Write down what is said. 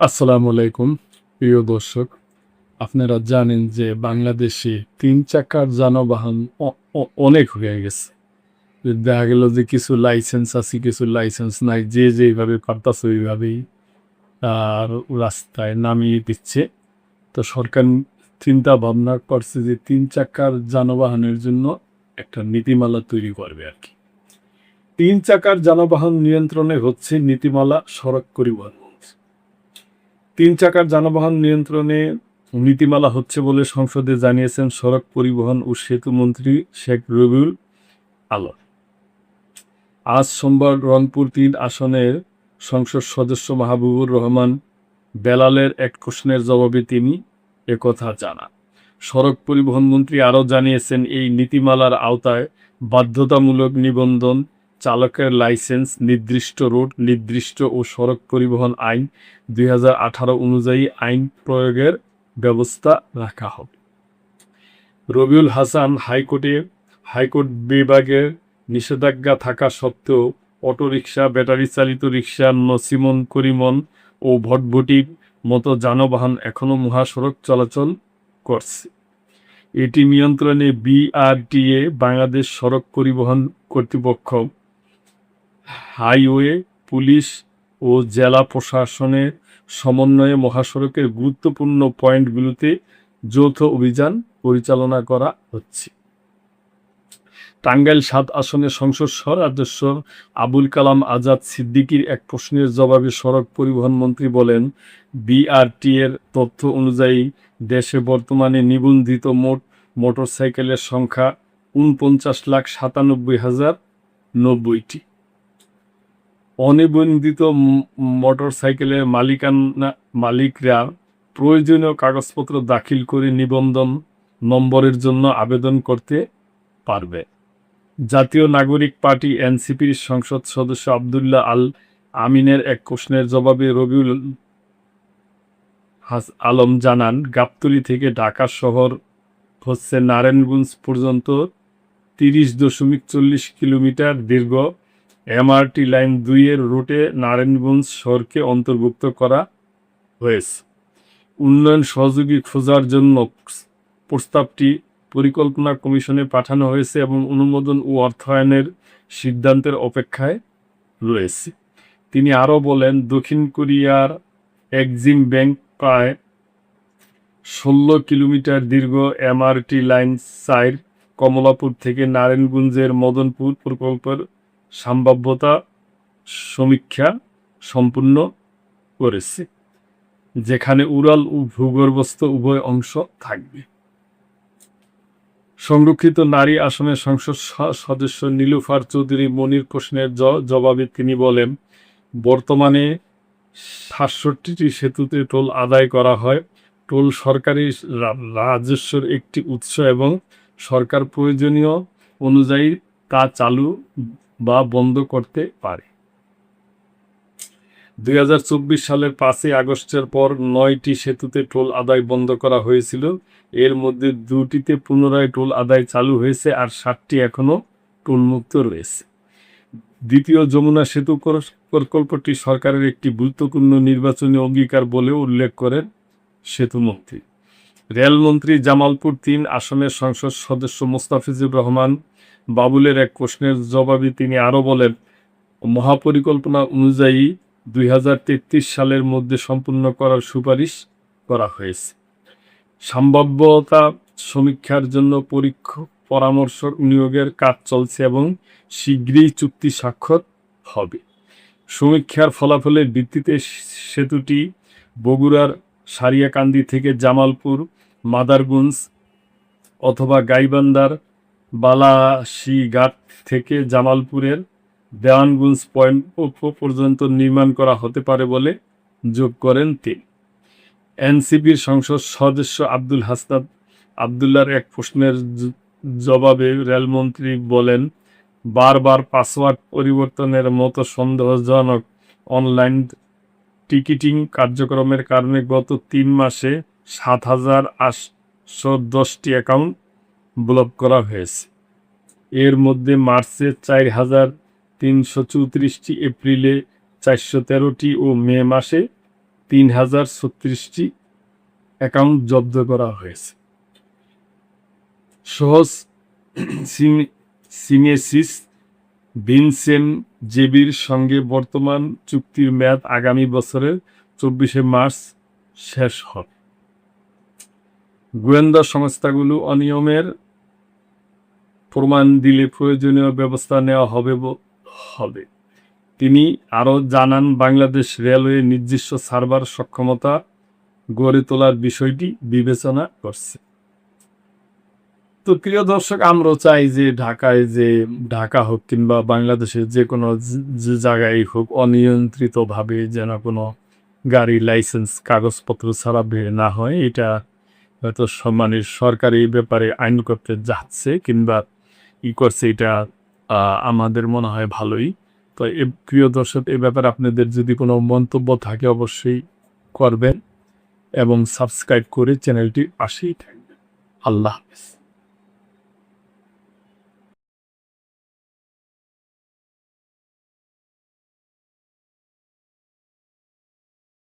আসসালামু আলাইকুম প্রিয় দর্শক। আপনারা জানেন যে বাংলাদেশে ৩ চাকার যানবাহন অনেক হয়ে গেছে। দেখা গেল যে কিছু লাইসেন্স আছে, কিছু লাইসেন্স নাই। যে যেইভাবে পারতাছে ওইভাবেই আর রাস্তায় নামিয়ে দিচ্ছে। তো সরকার চিন্তা ভাবনা করছে যে ৩ চাকার যানবাহনের জন্য একটা নীতিমালা তৈরি করবে আরকি। ৩ চাকার যানবাহন নিয়ন্ত্রণে হচ্ছে নীতিমালা সড়ক পরিবহন। ৩ চাকার যানবাহন নিয়ন্ত্রণে নীতিমালা হচ্ছে বলে সংসদে জানিয়েছেন সড়ক পরিবহন ও সেতু মন্ত্রী শেখ রবিউল আলম। আজ সোমবার রংপুর-৩ আসনের সংসদ সদস্য মাহবুবুর রহমান বেলালের এক প্রশ্নের জবাবে তিনি একথা জানান। সড়ক পরিবহন মন্ত্রী আরও জানিয়েছেন, এই নীতিমালার আওতায় বাধ্যতামূলক নিবন্ধন, চালকের লাইসেন্স, নির্দিষ্ট রুট, নির্দিষ্ট ও সড়ক পরিবহন আইন ২০১৮ অনুযায়ী আইন প্রয়োগের ব্যবস্থা রাখা হবে। রবিউল হাসান হাইকোর্ট বিভাগের নিষেধাজ্ঞা থাকা সত্ত্বেও অটোরিকশা, ব্যাটারি চালিত রিকশা, নছিমন করিমন ও ভটভটির মতো যানবাহন এখনও মহাসড়ক চলাচল করছে। এটি নিয়ন্ত্রণে বিআরটিএ, বাংলাদেশ সড়ক পরিবহন কর্তৃপক্ষ, হাইওয়ে পুলিশ ও জেলা প্রশাসনের সমন্বয়ে মহাসড়কের গুরুত্বপূর্ণ পয়েন্টগুলোতে যৌথ অভিযান পরিচালনা করা হচ্ছে। টাঙ্গাইল-৭ আসনের সংসদ সদস্য আবুল কালাম আজাদ সিদ্দিকীর এক প্রশ্নের জবাবে সড়ক পরিবহন মন্ত্রী বলেন, বিআরটিএর তথ্য অনুযায়ী দেশে বর্তমানে নিবন্ধিত মোট মোটরসাইকেলের সংখ্যা ৪৯,৯৭,০৯০টি। অনিবন্ধিত মোটরসাইকেলের মালিকরা প্রয়োজনীয় কাগজপত্র দাখিল করে নিবন্ধন নম্বরের জন্য আবেদন করতে পারবে। জাতীয় নাগরিক পার্টি এনসিপির সংসদ সদস্য আবদুল্লাহ আল আমিনের এক প্রশ্নের জবাবে রবিউল আলম জানান, গাবতলী থেকে ঢাকা শহর হচ্ছে নারায়ণগঞ্জ পর্যন্ত ৩০.৪০ কিলোমিটার দীর্ঘ এমআরটি লাইন ২ এর রুটে নারায়ণগঞ্জ শহরকে অন্তর্ভুক্ত করা হয়েছে। উন্নয়ন সহযোগী খোঁজার জন্য প্রস্তাবটি পরিকল্পনা কমিশনে পাঠানো হয়েছে এবং অনুমোদন ও অর্থায়নের সিদ্ধান্তের অপেক্ষায় রয়েছে। তিনি আরও বলেন, দক্ষিণ কোরিয়ার এক্সিম ব্যাংক প্রায় ১৬ কিলোমিটার দীর্ঘ এমআরটি লাইন ৪ কমলাপুর থেকে নারায়ণগঞ্জের মদনপুর প্রকল্পের সম্ভাব্যতা সমীক্ষা সম্পূর্ণ করেছে, যেখানে উড়াল ও ভূগর্ভস্থ উভয় অংশ থাকবে। সংরক্ষিত নারী আসনের সংসদ সদস্য নীলুফার চৌধুরী মনির প্রশ্নের জবাবে তিনি বলেন, বর্তমানে ৬৭টি সেতুতে টোল আদায় করা হয়। টোল সরকারি রাজস্বের একটি উৎস এবং সরকার প্রয়োজনীয় অনুযায়ী তা চালু বা বন্ধ করতে পারে। ২০২৪ সালের ৫ই আগস্টের পর ৯টি সেতুতে টোল আদায় বন্ধ করা হয়েছিল। এর মধ্যে ২টিতে পুনরায় টোল আদায় চালু হয়েছে আর ৭টি এখনও টোলমুক্ত রয়েছে। দ্বিতীয় যমুনা সেতু প্রকল্পটি সরকারের একটি গুরুত্বপূর্ণ নির্বাচনী অঙ্গীকার বলেও উল্লেখ করেন সেতুমন্ত্রী। রেলমন্ত্রী জামালপুর-৩ আসনের সংসদ সদস্য মোস্তাফিজুর রহমান বাবুলের এক প্রশ্নের জবাবে তিনি আরও বলেন, মহাপরিকল্পনা অনুযায়ী ২০৩৩ সালের মধ্যে সম্পূর্ণ করার সুপারিশ করা হয়েছে। সম্ভাব্যতা সমীক্ষার জন্য পরামর্শক নিয়োগের কাজ চলছে এবং শীঘ্রই চুক্তি স্বাক্ষর হবে। সমীক্ষার ফলাফলের ভিত্তিতে সেতুটি বগুড়ার সারিয়াকান্দি থেকে জামালপুর, মাদারগঞ্জ অথবা গাইবান্ধার বালাসীঘাট থেকে জামালপুরের দেওয়ানগঞ্জ পয়েন্ট পর্যন্ত নির্মাণ করা হতে পারে বলে যোগ করেন তিনি। এনসিপির সংসদ সদস্য আব্দুল হাসনাত আবদুল্লাহর এক প্রশ্নের জবাবে রেলমন্ত্রী বলেন, বারবার পাসওয়ার্ড পরিবর্তনের মতো সন্দেহজনক অনলাইন টিকিটিং কার্যক্রমের কারণে গত ৩ মাসে ৭,৮১০টি অ্যাকাউন্ট ব্লক করা হয়েছে। এর মধ্যে মার্চে ৪,৩34টি, এপ্রিলে ৪১৩টি ও মে মাসে 3036টি অ্যাকাউন্ট জব্দ করা হয়েছে। সহজ সিনেসিস ভিনসেন্ট জেবির সঙ্গে বর্তমান চুক্তির মেয়াদ আগামী বছরের 24শে মার্চ শেষ হবে। গোয়েন্দা সংস্থাগুলো অনিয়মের প্রমাণ দিলে প্রয়োজনীয় ব্যবস্থা নেওয়া হবে। তিনি আরও জানান, বাংলাদেশ রেলওয়ে নিজস্ব সার্ভার সক্ষমতা গড়ে তোলার বিষয়টি বিবেচনা করছে। তো প্রিয় দর্শক, আমরাও চাই যে ঢাকা হোক কিংবা বাংলাদেশের যে কোনো জায়গায় হোক, অনিয়ন্ত্রিতভাবে যেন কোনো গাড়ি লাইসেন্স কাগজপত্র ছাড়া বের না হয়। এটা হয়তো সরকারি ব্যাপারে আইন করতে যাচ্ছে কিংবা করছে, এটা আমাদের মনে হয় ভালোই। তো প্রিয় দর্শক, এ ব্যাপারে আপনাদের যদি কোনো মন্তব্য থাকে অবশ্যই করবেন এবং সাবস্ক্রাইব করে চ্যানেলটি পাশেই থাকবেন। আল্লাহ হাফেজ।